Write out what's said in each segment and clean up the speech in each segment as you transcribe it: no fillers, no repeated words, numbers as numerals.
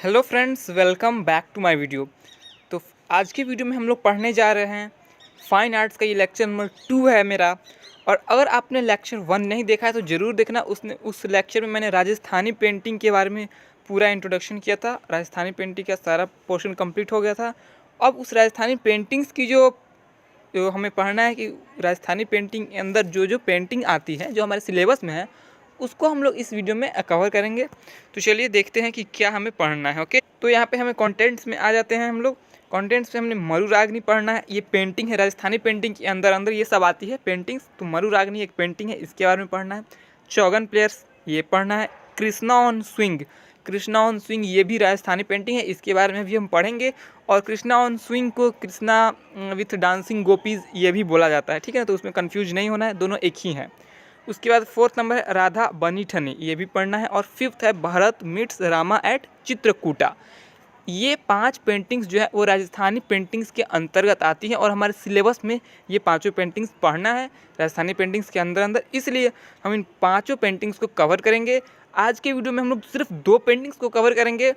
Hello friends, welcome back to my video. तो आज की वीडियो में हम लोग पढ़ने जा रहे हैं फाइन आर्ट्स का। ये लेक्चर नंबर 2 है मेरा। और अगर आपने लेक्चर 1 नहीं देखा है तो ज़रूर देखना। उस लेक्चर में मैंने राजस्थानी पेंटिंग के बारे में पूरा इंट्रोडक्शन किया था। राजस्थानी पेंटिंग का सारा पोर्शन कंप्लीट हो गया था। अब उस राजस्थानी पेंटिंग्स की जो हमें पढ़ना है कि राजस्थानी पेंटिंग के अंदर जो जो पेंटिंग आती है जो हमारे सिलेबस में है, उसको हम लोग इस वीडियो में कवर करेंगे। तो चलिए देखते हैं कि क्या हमें पढ़ना है। ओके, तो यहाँ पे हमें कंटेंट्स में आ जाते हैं हम लोग। कंटेंट्स में हमने मरुरागनी पढ़ना है। ये पेंटिंग है, राजस्थानी पेंटिंग के अंदर अंदर ये सब आती है पेंटिंग्स। तो मरुरागनी एक पेंटिंग है, इसके बारे में पढ़ना है। चौगन प्लेयर्स ये पढ़ना है। Krishna on swing, Krishna on swing ये भी राजस्थानी पेंटिंग है, इसके बारे में भी हम पढ़ेंगे। और कृष्णा ऑन स्विंग को कृष्णा विथ डांसिंग गोपीज ये भी बोला जाता है, ठीक है। तो उसमें कंफ्यूज नहीं होना है, दोनों एक ही हैं। उसके बाद 4th नंबर है राधा बनी ठनी, ये भी पढ़ना है। और 5th है भारत मीट्स रामा एट चित्रकूटा। ये 5 पेंटिंग्स जो है वो राजस्थानी पेंटिंग्स के अंतर्गत आती हैं और हमारे सिलेबस में ये पांचों पेंटिंग्स पढ़ना है राजस्थानी पेंटिंग्स के अंदर अंदर। इसलिए हम इन पांचों पेंटिंग्स को कवर करेंगे। आज के वीडियो में हम लोग सिर्फ 2 पेंटिंग्स को कवर करेंगे,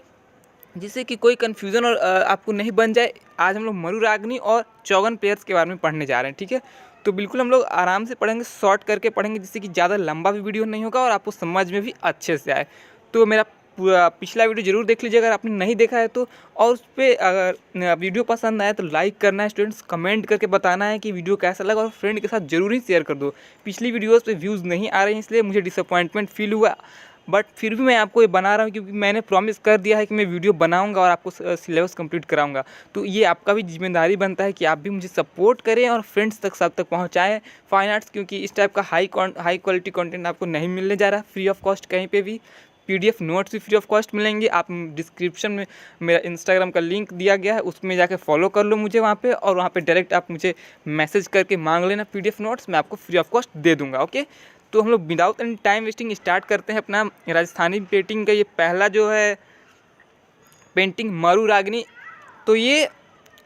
जिससे कि कोई कन्फ्यूज़न और आपको नहीं बन जाए। आज हम लोग मरुरागनी और चौगन पेयर्स के बारे में पढ़ने जा रहे हैं, ठीक है। तो बिल्कुल हम लोग आराम से पढ़ेंगे, शॉर्ट करके पढ़ेंगे, जिससे कि ज़्यादा लंबा भी वीडियो नहीं होगा और आपको समझ में भी अच्छे से आए। तो मेरा पूरा पिछला वीडियो जरूर देख लीजिए अगर आपने नहीं देखा है तो। और उस पर अगर वीडियो पसंद आए तो लाइक करना है स्टूडेंट्स, कमेंट करके बताना है कि वीडियो कैसा लगा और फ्रेंड के साथ जरूर ही शेयर कर दो। पिछली वीडियोज़ पे व्यूज़ नहीं आ रहे हैं, इसलिए मुझे डिसअपॉइंटमेंट फील हुआ, बट फिर भी मैं आपको ये बना रहा हूँ क्योंकि मैंने प्रॉमिस कर दिया है कि मैं वीडियो बनाऊंगा और आपको सिलेबस कंप्लीट कराऊंगा। तो ये आपका भी जिम्मेदारी बनता है कि आप भी मुझे सपोर्ट करें और फ्रेंड्स तक सब तक पहुँचाएँ फाइन आर्ट्स, क्योंकि इस टाइप का हाई क्वालिटी कंटेंट आपको नहीं मिलने जा रहा फ्री ऑफ कॉस्ट कहीं पे भी। PDF नोट्स भी फ्री ऑफ कॉस्ट मिलेंगे। आप डिस्क्रिप्शन में मेरा इंस्टाग्राम का लिंक दिया गया है, उसमें जाके फॉलो कर लो मुझे वहाँ पे, और वहाँ पे डायरेक्ट आप मुझे मैसेज करके मांग लेना PDF नोट्स, मैं आपको फ्री ऑफ कॉस्ट दे दूँगा। ओके, तो हम लोग without any time wasting start करते हैं अपना राजस्थानी पेंटिंग का। ये पहला जो है पेंटिंग मरुरागनी। तो ये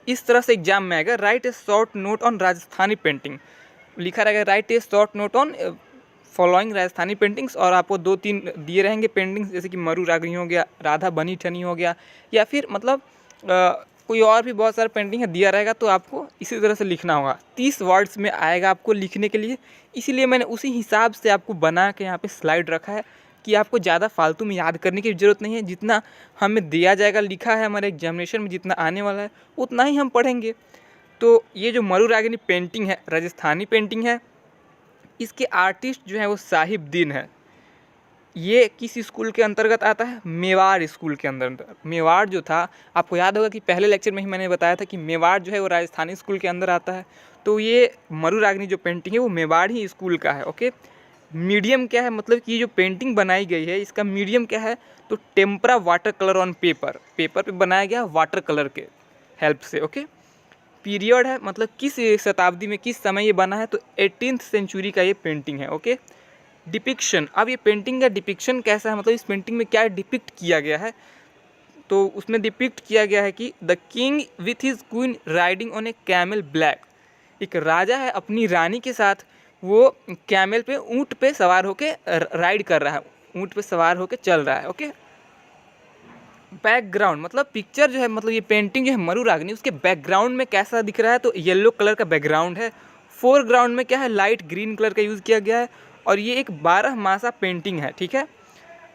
इस तरह से एग्जाम में आएगा, right A short note on Rajasthani painting, लिखा रहेगा right A short note on following Rajasthani paintings. और आपको 2-3 दिए रहेंगे पेंटिंग्स, जैसे कि मरुरागनी हो गया, राधा बनी ठनी हो गया, या फिर मतलब कोई और भी बहुत सारा पेंटिंग है दिया रहेगा। तो आपको इसी तरह से लिखना होगा। 30 वर्ड्स में आएगा आपको लिखने के लिए, इसीलिए मैंने उसी हिसाब से आपको बना के यहाँ पे स्लाइड रखा है कि आपको ज़्यादा फालतू में याद करने की ज़रूरत नहीं है। जितना हमें दिया जाएगा, लिखा है हमारे एग्जामिनेशन में, जितना आने वाला है उतना ही हम पढ़ेंगे। तो ये जो मरुरागनी पेंटिंग है राजस्थानी पेंटिंग है, इसके आर्टिस्ट जो है वो साहिबदीन है। ये किस स्कूल के अंतर्गत आता है? मेवाड़ स्कूल के अंदर। मेवाड़ जो था, आपको याद होगा कि पहले लेक्चर में ही मैंने बताया था कि मेवाड़ जो है वो राजस्थानी स्कूल के अंदर आता है। तो ये मरुरागनी जो पेंटिंग है वो मेवाड़ ही स्कूल का है। ओके, मीडियम क्या है, मतलब कि ये जो पेंटिंग बनाई गई है इसका मीडियम क्या है? तो tempera water colour on paper, paper पे बनाया गया वाटर कलर के हेल्प से। ओके, पीरियड है, मतलब किस शताब्दी में, किस समय ये बना है? तो 18th सेंचुरी का ये पेंटिंग है। ओके, डिपिक्शन, अब ये पेंटिंग का डिपिक्शन कैसा है, मतलब इस पेंटिंग में क्या डिपिक्ट किया गया है? तो उसमें डिपिक्ट किया गया है कि the king with his queen riding on A camel black. एक राजा है अपनी रानी के साथ, वो कैमल पे, ऊँट पे सवार होके राइड कर रहा है, ऊँट पे सवार होके चल रहा है। ओके, बैकग्राउंड, मतलब पिक्चर जो है, मतलब ये पेंटिंग जो है मरुरागनी, उसके बैकग्राउंड में कैसा दिख रहा है? तो येलो कलर का बैकग्राउंड है। फोरग्राउंड में क्या है? लाइट ग्रीन कलर का यूज़ किया गया है। और ये एक 12 मासा पेंटिंग है, ठीक है।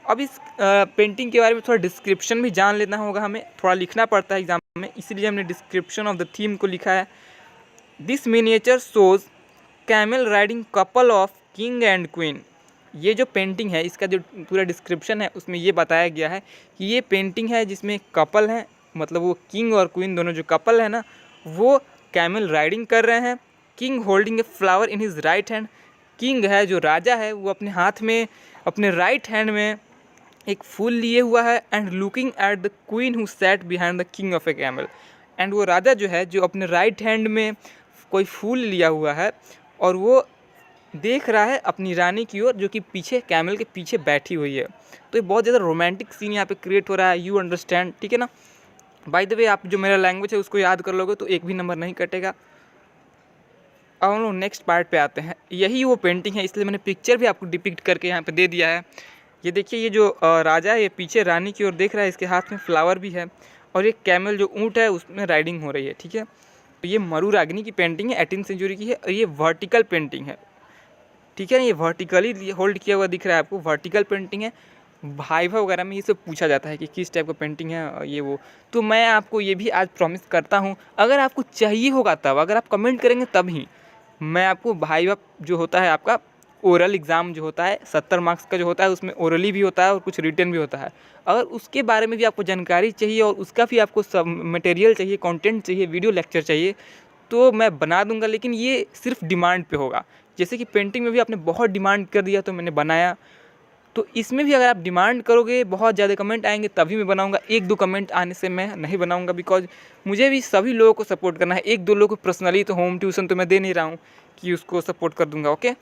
अब इस पेंटिंग के बारे में थोड़ा डिस्क्रिप्शन भी जान लेना होगा, हमें थोड़ा लिखना पड़ता है एग्जाम में, इसलिए हमने डिस्क्रिप्शन ऑफ द थीम को लिखा है। This miniature shows camel riding couple of king and queen. ये जो पेंटिंग है इसका जो पूरा डिस्क्रिप्शन है उसमें ये बताया गया है कि ये पेंटिंग है जिसमें कपल हैं, मतलब वो किंग और क्वीन दोनों जो कपल है ना, वो कैमल राइडिंग कर रहे हैं। King holding a flower in his right hand, king है जो राजा है वो अपने हाथ में, अपने राइट हैंड में एक फूल लिए हुआ है। And looking at the queen who sat behind the king of a camel, and वो राजा जो है जो अपने राइट हैंड में कोई फूल लिया हुआ है और वो देख रहा है अपनी रानी की ओर, जो कि पीछे कैमल के पीछे बैठी हुई है। तो ये बहुत ज़्यादा रोमांटिक सीन यहाँ पे क्रिएट हो रहा है, यू अंडरस्टैंड, ठीक है ना। बाय द वे, आप जो मेरा लैंग्वेज है उसको याद कर लोगे तो एक भी नंबर नहीं कटेगा। अब हम लोग नेक्स्ट पार्ट पे आते हैं। यही वो पेंटिंग है, इसलिए मैंने पिक्चर भी आपको डिपिक्ट करके यहाँ पे दे दिया है। ये देखिए, ये जो राजा है ये पीछे रानी की ओर देख रहा है, इसके हाथ में फ्लावर भी है और ये कैमल जो ऊँट है उसमें राइडिंग हो रही है, ठीक है। तो ये मरुरागनी की पेंटिंग है, 18th सेंचुरी की है और ये वर्टिकल पेंटिंग है, ठीक है ना। ये वर्टिकली होल्ड किया हुआ दिख रहा है आपको, वर्टिकल पेंटिंग है। वाइवा वगैरह में ये सब पूछा जाता है कि किस टाइप का पेंटिंग है ये वो। तो मैं आपको ये भी आज प्रॉमिस करता हूँ, अगर आपको चाहिए होगा तब, अगर आप कमेंट करेंगे तब ही मैं आपको वाइवा जो होता है आपका ओरल एग्ज़ाम जो होता है 70 मार्क्स का जो होता है, उसमें ओरली भी होता है और कुछ रिटन भी होता है। अगर उसके बारे में भी आपको जानकारी चाहिए और उसका भी आपको सब मटेरियल चाहिए, कंटेंट चाहिए, वीडियो लेक्चर चाहिए, तो मैं बना दूंगा, लेकिन ये सिर्फ डिमांड पे होगा। जैसे कि पेंटिंग में भी आपने बहुत डिमांड कर दिया तो मैंने बनाया, तो इसमें भी अगर आप डिमांड करोगे, बहुत ज़्यादा कमेंट आएंगे तभी मैं बनाऊंगा। 1-2 कमेंट आने से मैं नहीं बनाऊंगा, बिकॉज मुझे भी सभी लोगों को सपोर्ट करना है। 1-2 लोगों को पर्सनली तो होम ट्यूशन तो मैं दे नहीं रहा हूँ कि उसको सपोर्ट कर दूंगा, ओके।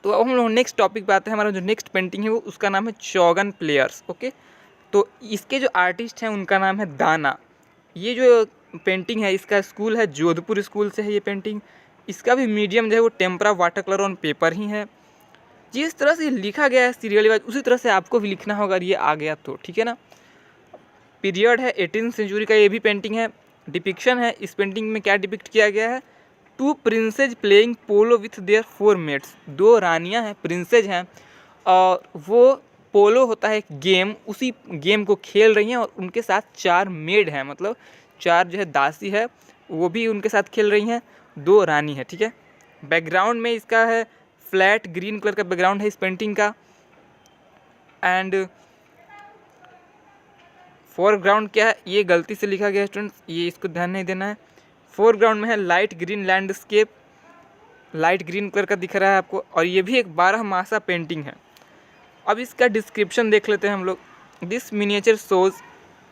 तो अब हम लोग नेक्स्ट टॉपिक पे आते हैं। हमारा जो नेक्स्ट पेंटिंग है वो उसका नाम है चौगन प्लेयर्स, ओके। तो इसके जो आर्टिस्ट हैं उनका नाम है दाना। ये जो पेंटिंग है इसका स्कूल है जोधपुर स्कूल से है ये पेंटिंग। इसका भी मीडियम जो है वो tempera water colour on paper ही है। जिस तरह से लिखा गया है सीरियल वाइज उसी तरह से आपको भी लिखना होगा, अगर ये आ गया तो, ठीक है ना। पीरियड है 18th सेंचुरी का ये भी पेंटिंग है। डिपिक्शन है इस पेंटिंग में क्या डिपिक्ट किया गया है, 2 princes playing polo with their 4 mates. 2 रानियां हैं, प्रिंसेज हैं, और वो पोलो होता है एक गेम, उसी गेम को खेल रही हैं और उनके साथ 4 मेड हैं, मतलब 4 जो है दासी है वो भी उनके साथ खेल रही हैं। 2 रानी है, ठीक है। बैकग्राउंड में इसका है फ्लैट ग्रीन कलर का बैकग्राउंड है इस पेंटिंग का। एंड फोरग्राउंड क्या है, ये गलती से लिखा गया है स्टूडेंट्स, ये इसको ध्यान नहीं देना है। फोरग्राउंड में है light green landscape, light green colour का दिख रहा है आपको, और ये भी एक 12 मासा पेंटिंग है। अब इसका डिस्क्रिप्शन देख लेते हैं हम लोग। This miniature shows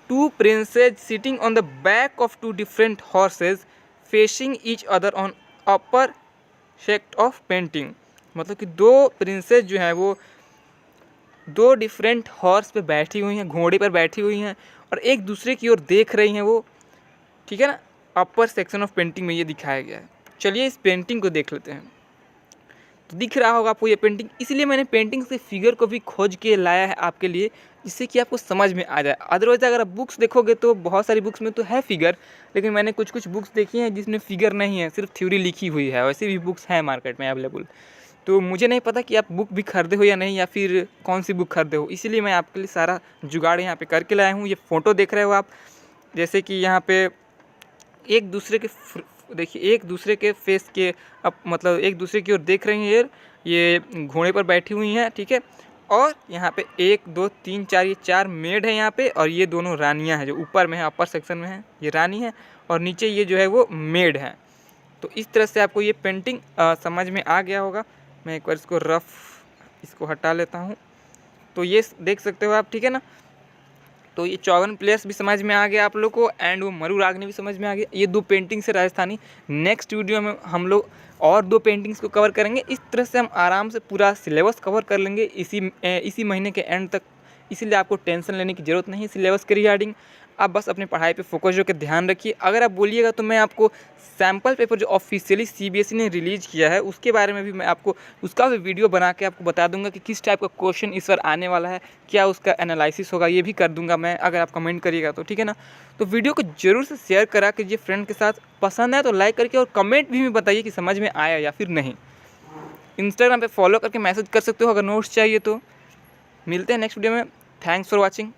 2 princes sitting on the back of 2 different horses facing each other on upper sect of painting. मतलब कि 2 प्रिंसेस जो हैं वो 2 डिफरेंट हॉर्स पे बैठी हुई हैं, घोड़े पर बैठी हुई हैं और एक दूसरे की ओर देख रही हैं वो, ठीक है ना। अपर सेक्शन ऑफ पेंटिंग में ये दिखाया गया है। चलिए इस पेंटिंग को देख लेते हैं। तो दिख रहा होगा आपको ये पेंटिंग, इसलिए मैंने पेंटिंग से फिगर को भी खोज के लाया है आपके लिए, जिससे कि आपको समझ में आ जाए। अदरवाइज अगर आप बुक्स देखोगे तो बहुत सारी बुक्स में तो है फिगर, लेकिन मैंने कुछ बुक्स देखी हैं जिसमें फिगर नहीं है, सिर्फ थ्योरी लिखी हुई है। वैसे भी बुक्स हैं मार्केट में अवेलेबल। तो मुझे नहीं पता कि आप बुक भी खरीदे हो या नहीं, या फिर कौन सी बुक खरीदे हो, इसीलिए मैं आपके लिए सारा जुगाड़ यहाँ पे करके लाया हूँ। ये फ़ोटो देख रहे हो आप, जैसे कि यहाँ पे एक दूसरे के देखिए एक दूसरे के फेस के अब मतलब एक दूसरे की ओर देख रही हैं, ये घोड़े पर बैठी हुई हैं, ठीक है। और यहाँ पे 1 2 3 4 ये 4 मेड है यहाँ पे, और ये दोनों रानियाँ हैं जो ऊपर में है, अपर सेक्शन में है ये रानी है, और नीचे ये जो है वो मेड है। तो इस तरह से आपको ये पेंटिंग समझ में आ गया होगा। मैं एक बार इसको इसको हटा लेता हूँ। तो ये देख सकते हो आप, ठीक है ना। तो ये चौगन प्लेयर्स भी समझ में आ गया आप लोग को, एंड वो मरुरागनी भी समझ में आ गया। ये 2 पेंटिंग से राजस्थानी। नेक्स्ट वीडियो में हम लोग और 2 पेंटिंग्स को कवर करेंगे। इस तरह से हम आराम से पूरा सिलेबस कवर कर लेंगे इसी महीने के एंड तक। इसीलिए आपको टेंशन लेने की ज़रूरत नहीं सिलेबस के रिगार्डिंग। आप बस अपनी पढ़ाई पे फोकस होकर ध्यान रखिए। अगर आप बोलिएगा तो मैं आपको सैम्पल पेपर जो ऑफिशियली सीबीएसई ने रिलीज़ किया है उसके बारे में भी मैं आपको उसका भी वीडियो बना के आपको बता दूंगा कि किस टाइप का क्वेश्चन इस बार आने वाला है, क्या उसका एनालिसिस होगा, ये भी कर दूंगा मैं, अगर आप कमेंट करिएगा तो, ठीक है ना। तो वीडियो को जरूर से शेयर करा कीजिए फ्रेंड के साथ। पसंद आए तो लाइक करके और कमेंट भी बताइए कि समझ में आया या फिर नहीं। इंस्टाग्राम पर फॉलो करके मैसेज कर सकते हो अगर नोट्स चाहिए तो। मिलते हैं नेक्स्ट वीडियो में। Thanks for watching.